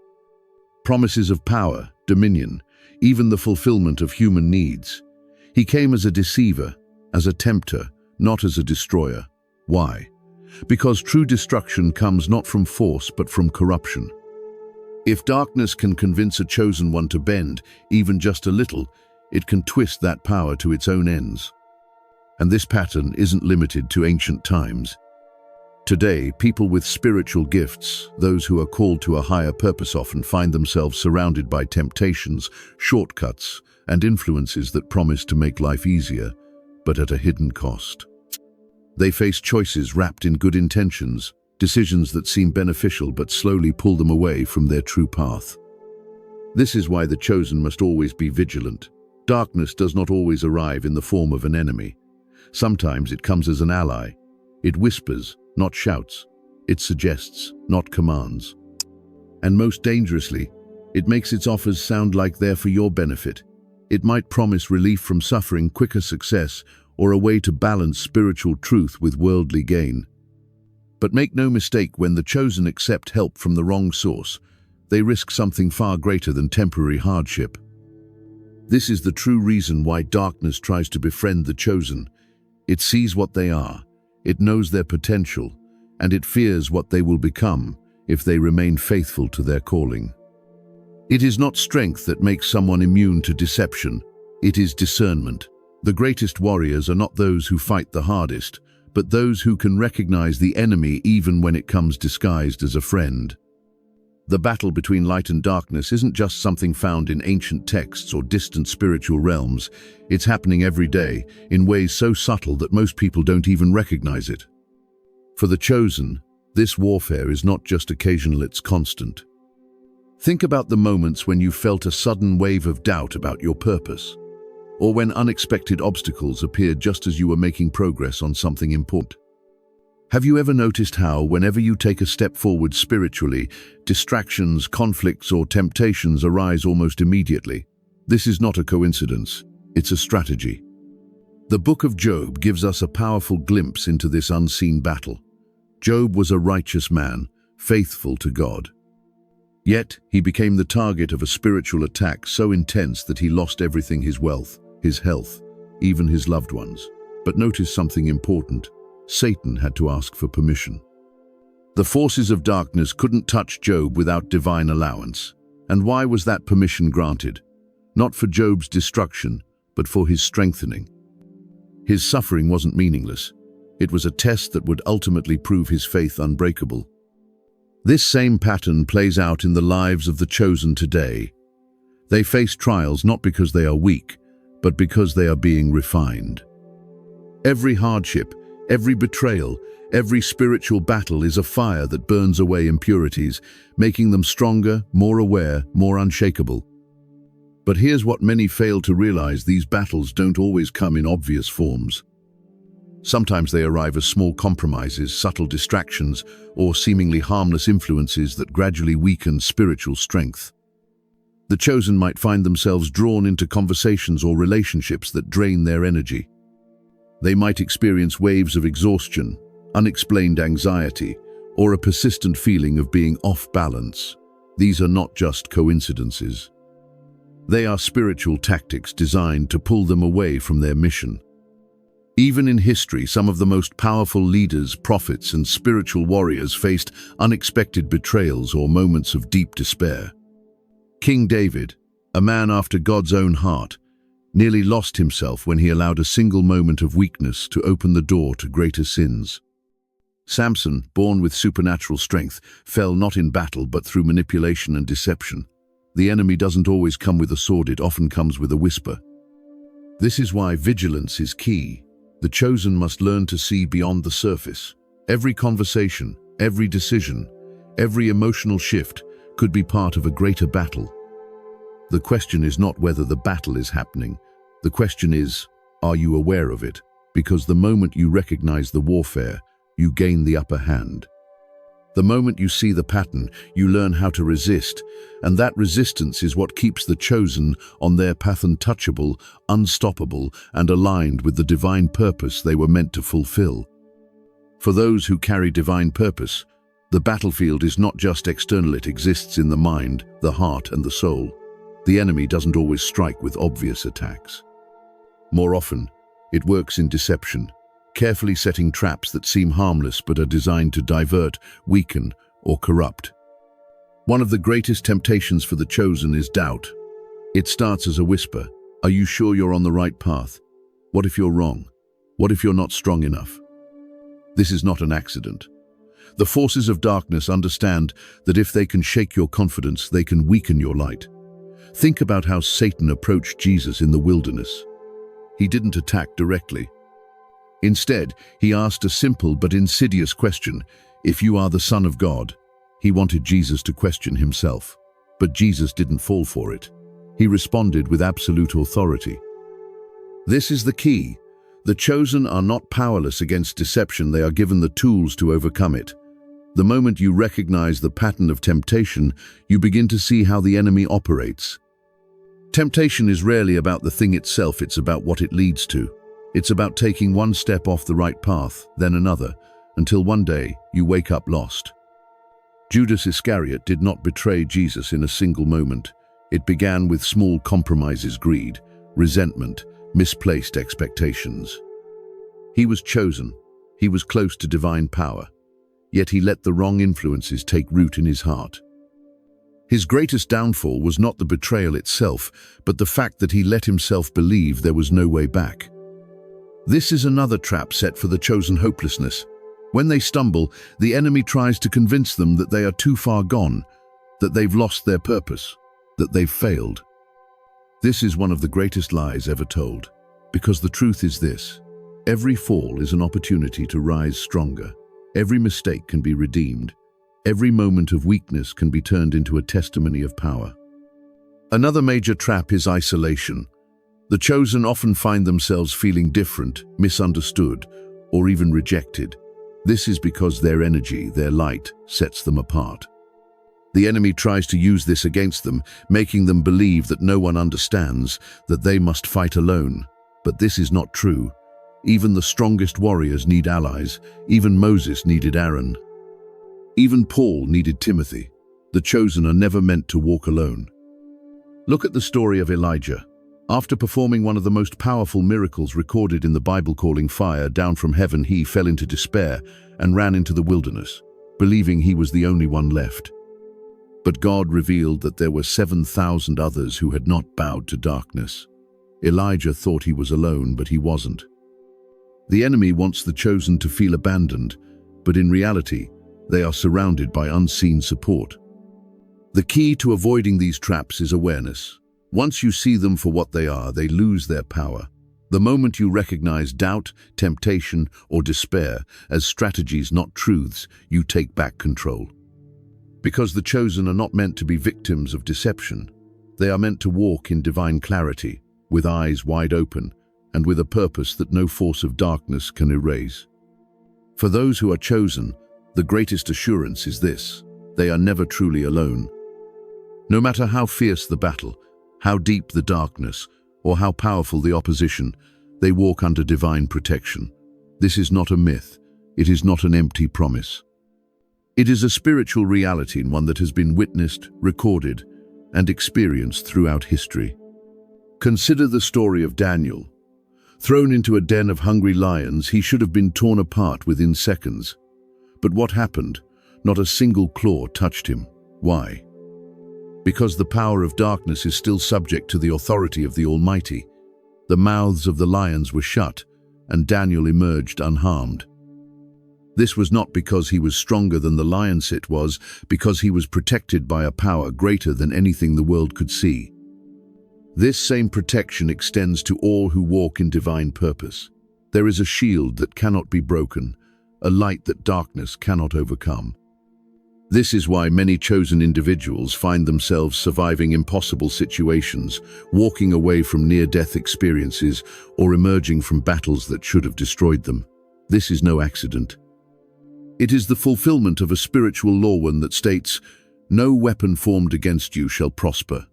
Promises of power, dominion, even the fulfillment of human needs. He came as a deceiver, as a tempter, not as a destroyer. Why? Because true destruction comes not from force, but from corruption. If darkness can convince a chosen one to bend, even just a little, it can twist that power to its own ends. And this pattern isn't limited to ancient times. Today, people with spiritual gifts, those who are called to a higher purpose, often find themselves surrounded by temptations, shortcuts, and influences that promise to make life easier, but at a hidden cost. They face choices wrapped in good intentions, decisions that seem beneficial but slowly pull them away from their true path. This is why the chosen must always be vigilant. Darkness does not always arrive in the form of an enemy. Sometimes it comes as an ally. It whispers, not shouts. It suggests, not commands. And most dangerously, it makes its offers sound like they're for your benefit. It might promise relief from suffering, quicker success, or a way to balance spiritual truth with worldly gain. But make no mistake, when the chosen accept help from the wrong source, they risk something far greater than temporary hardship. This is the true reason why darkness tries to befriend the chosen. It sees what they are, it knows their potential, and it fears what they will become if they remain faithful to their calling. It is not strength that makes someone immune to deception, it is discernment. The greatest warriors are not those who fight the hardest, but those who can recognize the enemy even when it comes disguised as a friend. The battle between light and darkness isn't just something found in ancient texts or distant spiritual realms. It's happening every day, in ways so subtle that most people don't even recognize it. For the chosen, this warfare is not just occasional, it's constant. Think about the moments when you felt a sudden wave of doubt about your purpose, or when unexpected obstacles appeared just as you were making progress on something important. Have you ever noticed how, whenever you take a step forward spiritually, distractions, conflicts, or temptations arise almost immediately? This is not a coincidence, it's a strategy. The book of Job gives us a powerful glimpse into this unseen battle. Job was a righteous man, faithful to God. Yet, he became the target of a spiritual attack so intense that he lost everything: his wealth, his health, even his loved ones. But notice something important. Satan had to ask for permission. The forces of darkness couldn't touch Job without divine allowance. And why was that permission granted? Not for Job's destruction, but for his strengthening. His suffering wasn't meaningless. It was a test that would ultimately prove his faith unbreakable. This same pattern plays out in the lives of the chosen today. They face trials not because they are weak, but because they are being refined. Every hardship, every betrayal, every spiritual battle is a fire that burns away impurities, making them stronger, more aware, more unshakable. But here's what many fail to realize: these battles don't always come in obvious forms. Sometimes they arrive as small compromises, subtle distractions, or seemingly harmless influences that gradually weaken spiritual strength. The chosen might find themselves drawn into conversations or relationships that drain their energy. They might experience waves of exhaustion, unexplained anxiety, or a persistent feeling of being off balance. These are not just coincidences. They are spiritual tactics designed to pull them away from their mission. Even in history, some of the most powerful leaders, prophets, and spiritual warriors faced unexpected betrayals or moments of deep despair. King David, a man after God's own heart, nearly lost himself when he allowed a single moment of weakness to open the door to greater sins. Samson, born with supernatural strength, fell not in battle but through manipulation and deception. The enemy doesn't always come with a sword, it often comes with a whisper. This is why vigilance is key. The chosen must learn to see beyond the surface. Every conversation, every decision, every emotional shift could be part of a greater battle. The question is not whether the battle is happening. The question is, are you aware of it? Because the moment you recognize the warfare, you gain the upper hand. The moment you see the pattern, you learn how to resist, and that resistance is what keeps the chosen on their path, untouchable, unstoppable, and aligned with the divine purpose they were meant to fulfill. For those who carry divine purpose, the battlefield is not just external, it exists in the mind, the heart, and the soul. The enemy doesn't always strike with obvious attacks. More often, it works in deception, carefully setting traps that seem harmless but are designed to divert, weaken, or corrupt. One of the greatest temptations for the chosen is doubt. It starts as a whisper. Are you sure you're on the right path? What if you're wrong? What if you're not strong enough? This is not an accident. The forces of darkness understand that if they can shake your confidence, they can weaken your light. Think about how Satan approached Jesus in the wilderness. He didn't attack directly. Instead, he asked a simple but insidious question: if you are the Son of God. He wanted Jesus to question himself. But Jesus didn't fall for it. He responded with absolute authority. This is the key. The chosen are not powerless against deception, they are given the tools to overcome it. The moment you recognize the pattern of temptation, you begin to see how the enemy operates. Temptation is rarely about the thing itself, it's about what it leads to. It's about taking one step off the right path, then another, until one day you wake up lost. Judas Iscariot did not betray Jesus in a single moment. It began with small compromises: greed, resentment, misplaced expectations. He was chosen. He was close to divine power. Yet he let the wrong influences take root in his heart. His greatest downfall was not the betrayal itself, but the fact that he let himself believe there was no way back. This is another trap set for the chosen: hopelessness. When they stumble, the enemy tries to convince them that they are too far gone, that they've lost their purpose, that they've failed. This is one of the greatest lies ever told, because the truth is this: every fall is an opportunity to rise stronger. Every mistake can be redeemed. Every moment of weakness can be turned into a testimony of power. Another major trap is isolation. The chosen often find themselves feeling different, misunderstood, or even rejected. This is because their energy, their light, sets them apart. The enemy tries to use this against them, making them believe that no one understands, that they must fight alone. But this is not true. Even the strongest warriors need allies. Even Moses needed Aaron. Even Paul needed Timothy. The chosen are never meant to walk alone. Look at the story of Elijah. After performing one of the most powerful miracles recorded in the Bible, calling fire down from heaven, he fell into despair and ran into the wilderness, believing he was the only one left. But God revealed that there were 7,000 others who had not bowed to darkness. Elijah thought he was alone, but he wasn't. The enemy wants the chosen to feel abandoned, but in reality, they are surrounded by unseen support. The key to avoiding these traps is awareness. Once you see them for what they are, they lose their power. The moment you recognize doubt, temptation, or despair as strategies, not truths, you take back control. Because the chosen are not meant to be victims of deception. They are meant to walk in divine clarity, with eyes wide open, and with a purpose that no force of darkness can erase. For those who are chosen, the greatest assurance is this: they are never truly alone. No matter how fierce the battle, how deep the darkness, or how powerful the opposition, they walk under divine protection. This is not a myth. It is not an empty promise. It is a spiritual reality, and one that has been witnessed, recorded, and experienced throughout history. Consider the story of Daniel. Thrown into a den of hungry lions, he should have been torn apart within seconds. But what happened? Not a single claw touched him. Why? Because the power of darkness is still subject to the authority of the Almighty. The mouths of the lions were shut, and Daniel emerged unharmed. This was not because he was stronger than the lions, it was because he was protected by a power greater than anything the world could see. This same protection extends to all who walk in divine purpose. There is a shield that cannot be broken, a light that darkness cannot overcome. This is why many chosen individuals find themselves surviving impossible situations, walking away from near-death experiences, or emerging from battles that should have destroyed them. This is no accident. It is the fulfillment of a spiritual law that states, "No weapon formed against you shall prosper."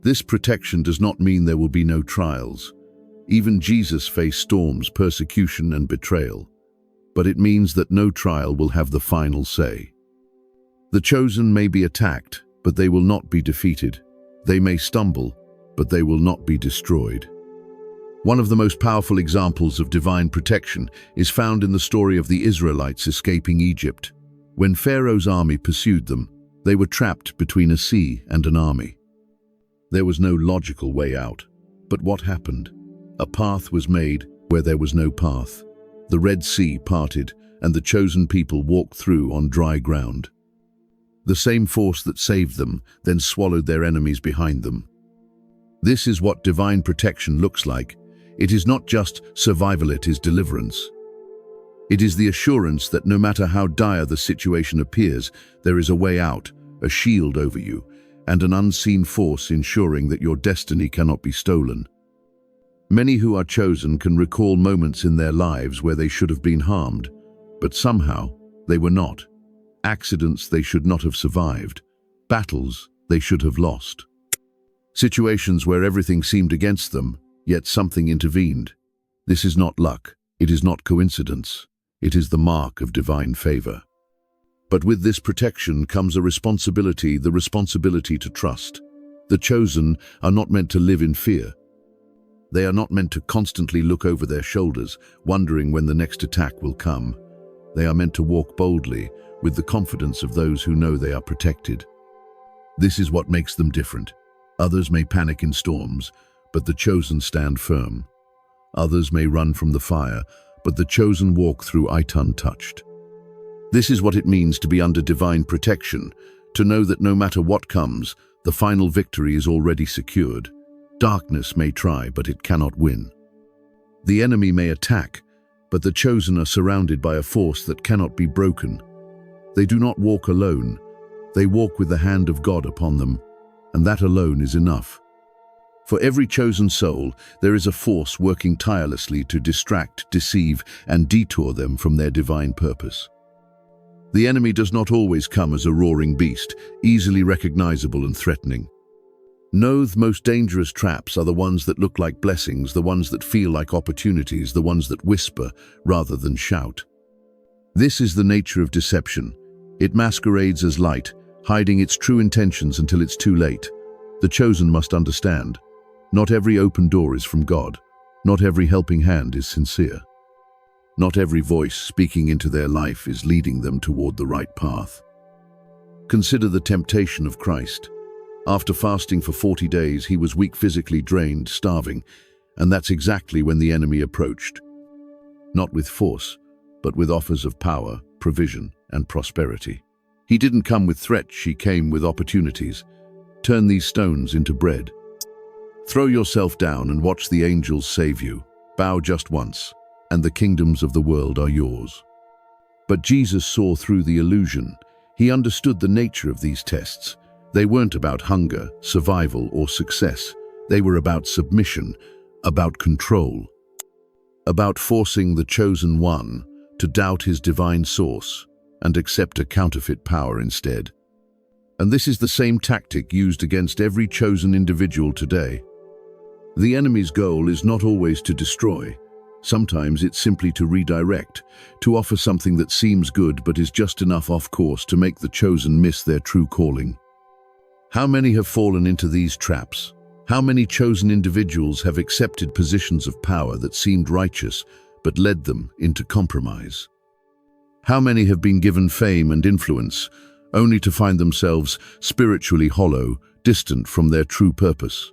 This protection does not mean there will be no trials. Even Jesus faced storms, persecution, and betrayal. But it means that no trial will have the final say. The chosen may be attacked, but they will not be defeated. They may stumble, but they will not be destroyed. One of the most powerful examples of divine protection is found in the story of the Israelites escaping Egypt. When Pharaoh's army pursued them, they were trapped between a sea and an army. There was no logical way out. But what happened? A path was made where there was no path. The Red Sea parted, and the chosen people walked through on dry ground. The same force that saved them then swallowed their enemies behind them. This is what divine protection looks like. It is not just survival, it is deliverance. It is the assurance that no matter how dire the situation appears, there is a way out, a shield over you, and an unseen force ensuring that your destiny cannot be stolen. Many who are chosen can recall moments in their lives where they should have been harmed, but somehow they were not. Accidents they should not have survived. Battles they should have lost. Situations where everything seemed against them, yet something intervened. This is not luck. It is not coincidence. It is the mark of divine favor. But with this protection comes a responsibility, the responsibility to trust. The chosen are not meant to live in fear. They are not meant to constantly look over their shoulders, wondering when the next attack will come. They are meant to walk boldly, with the confidence of those who know they are protected. This is what makes them different. Others may panic in storms, but the chosen stand firm. Others may run from the fire, but the chosen walk through it untouched. This is what it means to be under divine protection, to know that no matter what comes, the final victory is already secured. Darkness may try, but it cannot win. The enemy may attack, but the chosen are surrounded by a force that cannot be broken. They do not walk alone. They walk with the hand of God upon them, and that alone is enough. For every chosen soul, there is a force working tirelessly to distract, deceive, and detour them from their divine purpose. The enemy does not always come as a roaring beast, easily recognizable and threatening. No, the most dangerous traps are the ones that look like blessings, the ones that feel like opportunities, the ones that whisper rather than shout. This is the nature of deception. It masquerades as light, hiding its true intentions until it's too late. The chosen must understand. Not every open door is from God. Not every helping hand is sincere. Not every voice speaking into their life is leading them toward the right path. Consider the temptation of Christ. After fasting for 40 days, he was weak, physically drained, starving, and that's exactly when the enemy approached. Not with force, but with offers of power, provision, and prosperity. He didn't come with threats, he came with opportunities. Turn these stones into bread. Throw yourself down and watch the angels save you. Bow just once, and the kingdoms of the world are yours. But Jesus saw through the illusion. He understood the nature of these tests. They weren't about hunger, survival, or success. They were about submission, about control, about forcing the chosen one to doubt his divine source and accept a counterfeit power instead. And this is the same tactic used against every chosen individual today. The enemy's goal is not always to destroy. Sometimes it's simply to redirect, to offer something that seems good but is just enough off course to make the chosen miss their true calling. How many have fallen into these traps? How many chosen individuals have accepted positions of power that seemed righteous but led them into compromise? How many have been given fame and influence only to find themselves spiritually hollow, distant from their true purpose?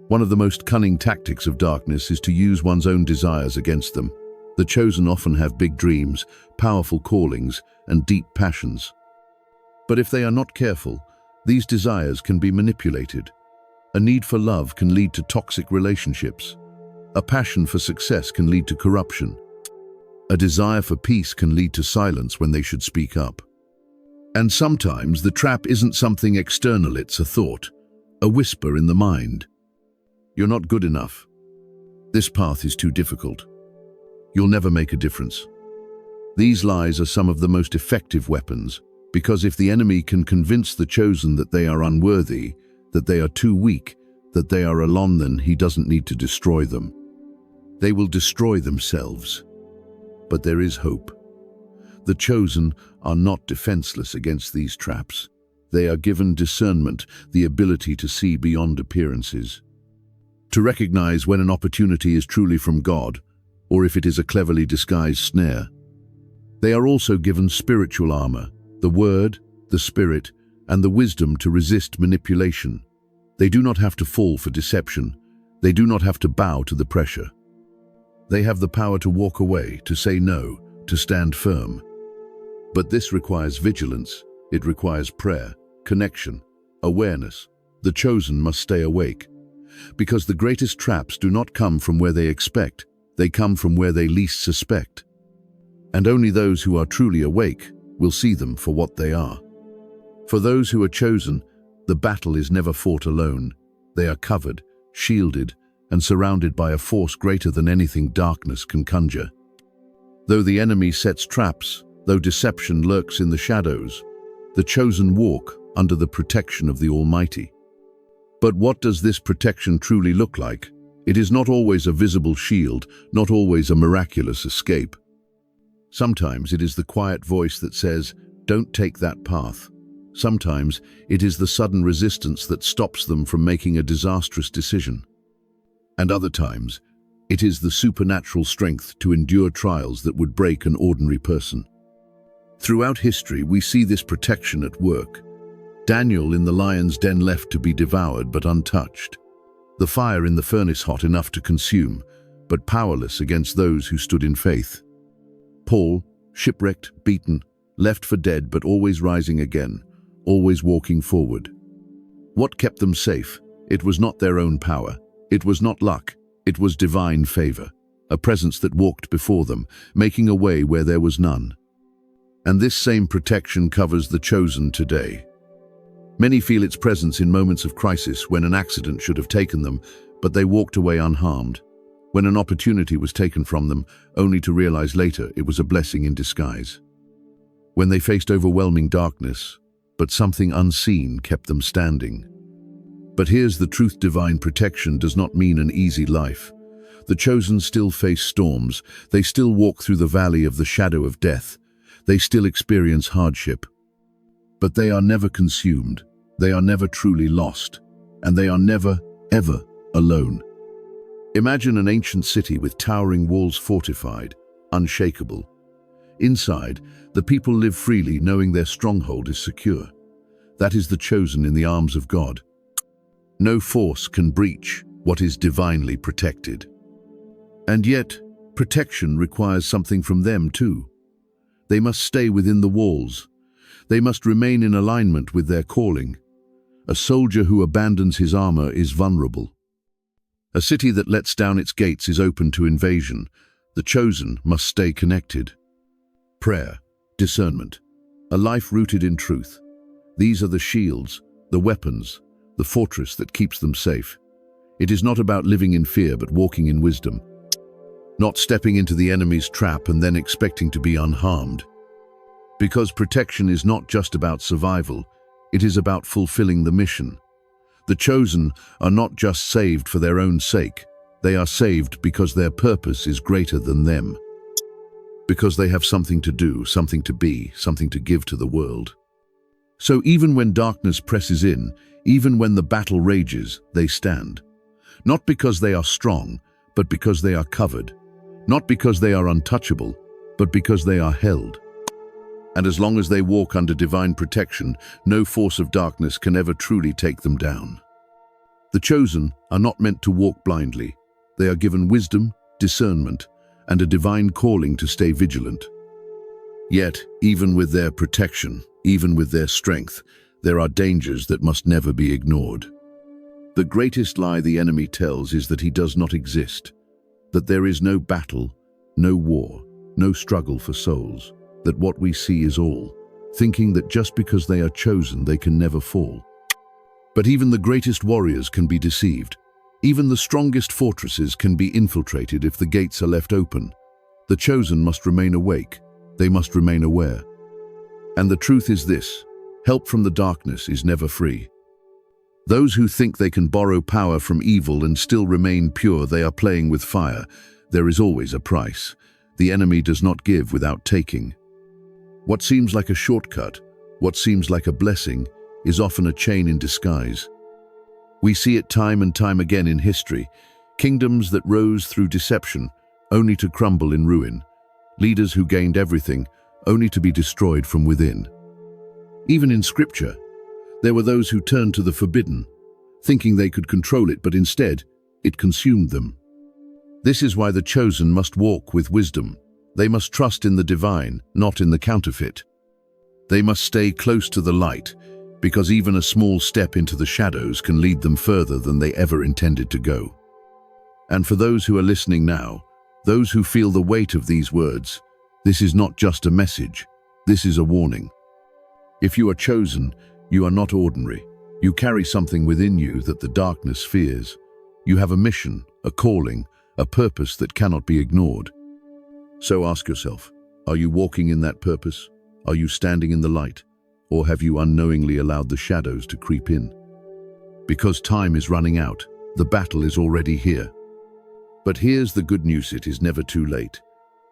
One of the most cunning tactics of darkness is to use one's own desires against them. The chosen often have big dreams, powerful callings, and deep passions. But if they are not careful, these desires can be manipulated. A need for love can lead to toxic relationships. A passion for success can lead to corruption. A desire for peace can lead to silence when they should speak up. And sometimes the trap isn't something external, it's a thought, a whisper in the mind. You're not good enough. This path is too difficult. You'll never make a difference. These lies are some of the most effective weapons, because if the enemy can convince the chosen that they are unworthy, that they are too weak, that they are alone, then he doesn't need to destroy them. They will destroy themselves. But there is hope. The chosen are not defenseless against these traps. They are given discernment, the ability to see beyond appearances, to recognize when an opportunity is truly from God, or if it is a cleverly disguised snare. They are also given spiritual armor, the Word, the Spirit, and the wisdom to resist manipulation. They do not have to fall for deception. They do not have to bow to the pressure. They have the power to walk away, to say no, to stand firm. But this requires vigilance. It requires prayer, connection, awareness. The chosen must stay awake, because the greatest traps do not come from where they expect. They come from where they least suspect. And only those who are truly awake will see them for what they are. For those who are chosen, the battle is never fought alone. They are covered, shielded, and surrounded by a force greater than anything darkness can conjure. Though the enemy sets traps, though deception lurks in the shadows, the chosen walk under the protection of the Almighty. But what does this protection truly look like? It is not always a visible shield, not always a miraculous escape. Sometimes it is the quiet voice that says, "Don't take that path." Sometimes it is the sudden resistance that stops them from making a disastrous decision. And other times, it is the supernatural strength to endure trials that would break an ordinary person. Throughout history, we see this protection at work. Daniel in the lion's den left to be devoured but untouched. The fire in the furnace hot enough to consume, but powerless against those who stood in faith. Paul, shipwrecked, beaten, left for dead but always rising again, always walking forward. What kept them safe? It was not their own power. It was not luck. It was divine favor, a presence that walked before them, making a way where there was none. And this same protection covers the chosen today. Many feel its presence in moments of crisis when an accident should have taken them, but they walked away unharmed. When an opportunity was taken from them, only to realize later it was a blessing in disguise. When they faced overwhelming darkness, but something unseen kept them standing. But here's the truth: divine protection does not mean an easy life. The chosen still face storms, they still walk through the valley of the shadow of death, they still experience hardship. But they are never consumed, they are never truly lost, and they are never, ever alone. Imagine an ancient city with towering walls fortified, unshakable. Inside, the people live freely, knowing their stronghold is secure. That is the chosen in the arms of God. No force can breach what is divinely protected. And yet, protection requires something from them too. They must stay within the walls. They must remain in alignment with their calling. A soldier who abandons his armor is vulnerable. A city that lets down its gates is open to invasion. The chosen must stay connected. Prayer, discernment, a life rooted in truth. These are the shields, the weapons, the fortress that keeps them safe. It is not about living in fear, but walking in wisdom. Not stepping into the enemy's trap and then expecting to be unharmed. Because protection is not just about survival, it is about fulfilling the mission. The chosen are not just saved for their own sake, they are saved because their purpose is greater than them. Because they have something to do, something to be, something to give to the world. So even when darkness presses in, even when the battle rages, they stand. Not because they are strong, but because they are covered. Not because they are untouchable, but because they are held. And as long as they walk under divine protection, no force of darkness can ever truly take them down. The chosen are not meant to walk blindly. They are given wisdom, discernment, and a divine calling to stay vigilant. Yet, even with their protection, even with their strength, there are dangers that must never be ignored. The greatest lie the enemy tells is that he does not exist, that there is no battle, no war, no struggle for souls, that what we see is all, thinking that just because they are chosen they can never fall. But even the greatest warriors can be deceived. Even the strongest fortresses can be infiltrated if the gates are left open. The chosen must remain awake, they must remain aware. And the truth is this: help from the darkness is never free. Those who think they can borrow power from evil and still remain pure, they are playing with fire. There is always a price. The enemy does not give without taking. What seems like a shortcut, what seems like a blessing, is often a chain in disguise. We see it time and time again in history. Kingdoms that rose through deception, only to crumble in ruin. Leaders who gained everything, only to be destroyed from within. Even in Scripture, there were those who turned to the forbidden, thinking they could control it, but instead, it consumed them. This is why the chosen must walk with wisdom. They must trust in the divine, not in the counterfeit. They must stay close to the light, because even a small step into the shadows can lead them further than they ever intended to go. And for those who are listening now, those who feel the weight of these words, this is not just a message, this is a warning. If you are chosen, you are not ordinary. You carry something within you that the darkness fears. You have a mission, a calling, a purpose that cannot be ignored. So ask yourself, are you walking in that purpose? Are you standing in the light? Or have you unknowingly allowed the shadows to creep in? Because time is running out, the battle is already here. But here's the good news: it is never too late.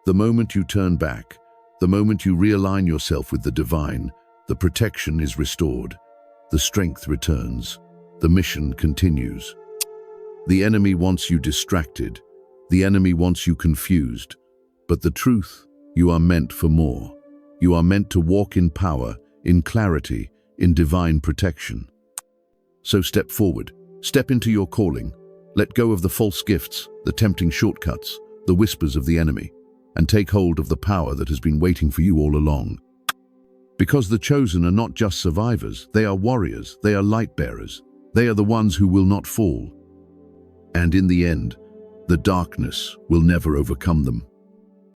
The moment you turn back, the moment you realign yourself with the divine, the protection is restored, the strength returns, the mission continues. The enemy wants you distracted, the enemy wants you confused, but the truth, you are meant for more. You are meant to walk in power, in clarity, in divine protection. So step forward, step into your calling, let go of the false gifts, the tempting shortcuts, the whispers of the enemy, and take hold of the power that has been waiting for you all along. Because the chosen are not just survivors, they are warriors, they are light bearers, they are the ones who will not fall. And in the end, the darkness will never overcome them.